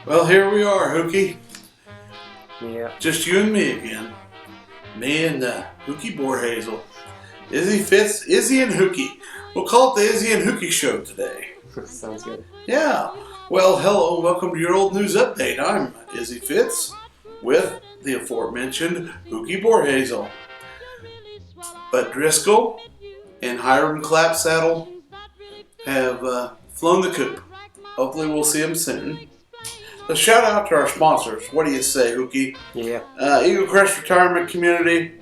Well, here we are, Hookie. Yeah. Just you and me again. Me and Hookie Borhazel. Izzy Fitz, Izzy and Hookie. We'll call it the Izzy and Hookie Show today. Sounds good. Yeah. Well, hello and welcome to your old news update. I'm Izzy Fitz with the aforementioned Hookie Borhazel. But Driscoll and Hiram Clapsaddle have flown the coop. Hopefully we'll see them soon. So shout out to our sponsors. What do you say, Hookie? Yeah. Eagle Crest Retirement Community,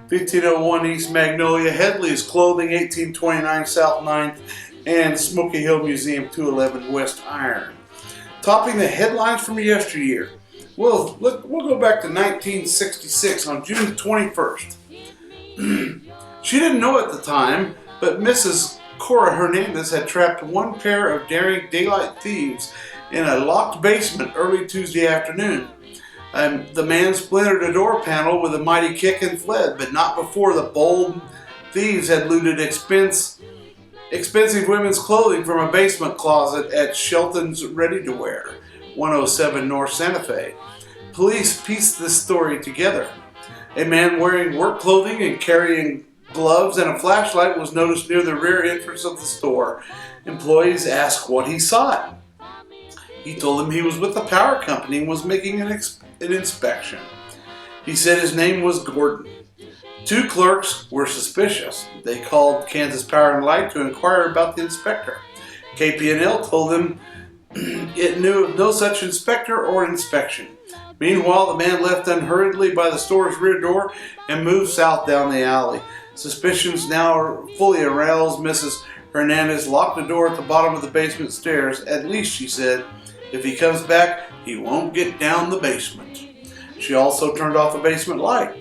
1501 East Magnolia, Headley's Clothing, 1829 South 9th, and Smoky Hill Museum, 211 West Iron. Topping the headlines from yesteryear. We'll go back to 1966 on June 21st. She didn't know at the time, but Mrs. Cora Hernandez had trapped one pair of daring daylight thieves in a locked basement early Tuesday afternoon. The man splintered a door panel with a mighty kick and fled, but not before the bold thieves had looted expensive women's clothing from a basement closet at Shelton's Ready to Wear, 107 North Santa Fe. Police pieced this story together. A man wearing work clothing and carrying gloves and a flashlight was noticed near the rear entrance of the store. Employees asked what he sought. He told them he was with the power company and was making an inspection. He said his name was Gordon. Two clerks were suspicious. They called Kansas Power and Light to inquire about the inspector. KP&L told them it knew of no such inspector or inspection. Meanwhile, the man left unhurriedly by the store's rear door and moved south down the alley. Suspicions now fully aroused. Mrs. Hernandez locked the door at the bottom of the basement stairs. At least, she said, if he comes back, he won't get down the basement. She also turned off the basement light.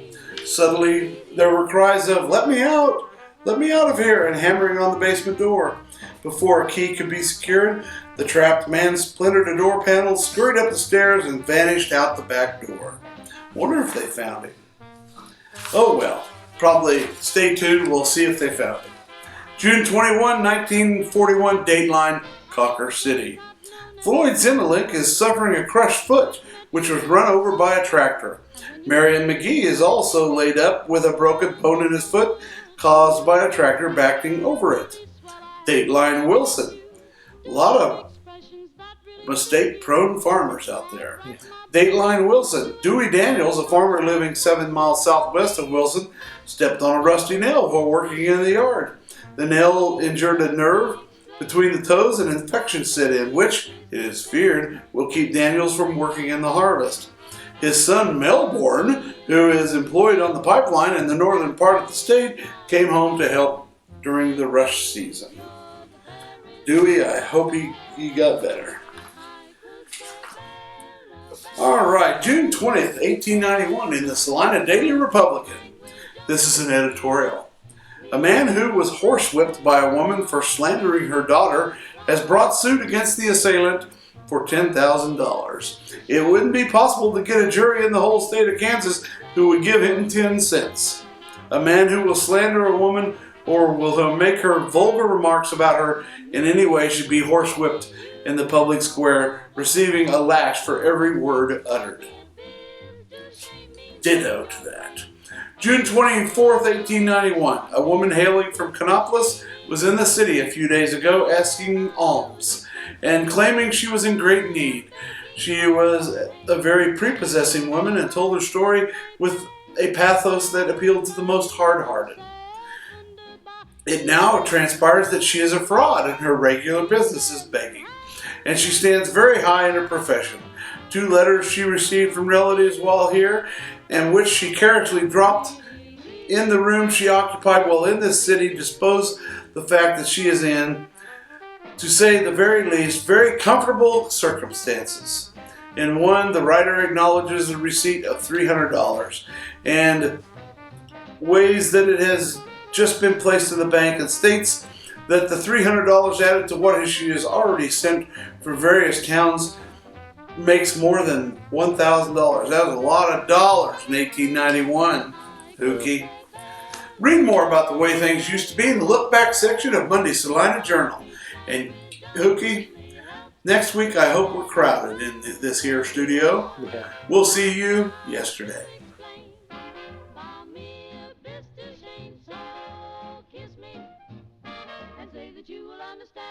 Suddenly, there were cries of, let me out of here, and hammering on the basement door. Before a key could be secured, the trapped man splintered a door panel, scurried up the stairs, and vanished out the back door. Wonder if they found him. Oh well, probably stay tuned, we'll see if they found him. June 21, 1941, Dateline, Cocker City. Floyd Zimmerlich is suffering a crushed foot, which was run over by a tractor. Marion McGee is also laid up with a broken bone in his foot caused by a tractor backing over it. Dateline Wilson. A lot of mistake-prone farmers out there. Yeah. Dateline Wilson. Dewey Daniels, a farmer living 7 miles southwest of Wilson, stepped on a rusty nail while working in the yard. The nail injured a nerve between the toes and infection set in, which, it is feared, will keep Daniels from working in the harvest. His son Melbourne, who is employed on the pipeline in the northern part of the state, came home to help during the rush season. Dewey, I hope he got better. All right, June 20th, 1891, in the Salina Daily Republican. This is an editorial. A man who was horsewhipped by a woman for slandering her daughter has brought suit against the assailant for $10,000. It wouldn't be possible to get a jury in the whole state of Kansas who would give him 10 cents. A man who will slander a woman or will make her vulgar remarks about her in any way should be horsewhipped in the public square, receiving a lash for every word uttered. Ditto to that. June 24th, 1891, a woman hailing from Canopolis was in the city a few days ago asking alms and claiming she was in great need. She was a very prepossessing woman and told her story with a pathos that appealed to the most hard-hearted. It now transpires that she is a fraud and her regular business is begging, and she stands very high in her profession. 2 letters she received from relatives while here, and which she carelessly dropped in the room she occupied while in this city, dispose the fact that she is in, to say the very least, very comfortable circumstances. In one, the writer acknowledges the receipt of $300 and ways that it has just been placed in the bank, and states that the $300 added to what she has already sent for various towns makes more than $1,000. That was a lot of dollars in 1891, Hookie. Read more about the way things used to be in the look back section of Monday's Salina Journal. And Hookie, next week I hope we're crowded in this here studio. Yeah. We'll see you yesterday. Kiss me and say that you will understand.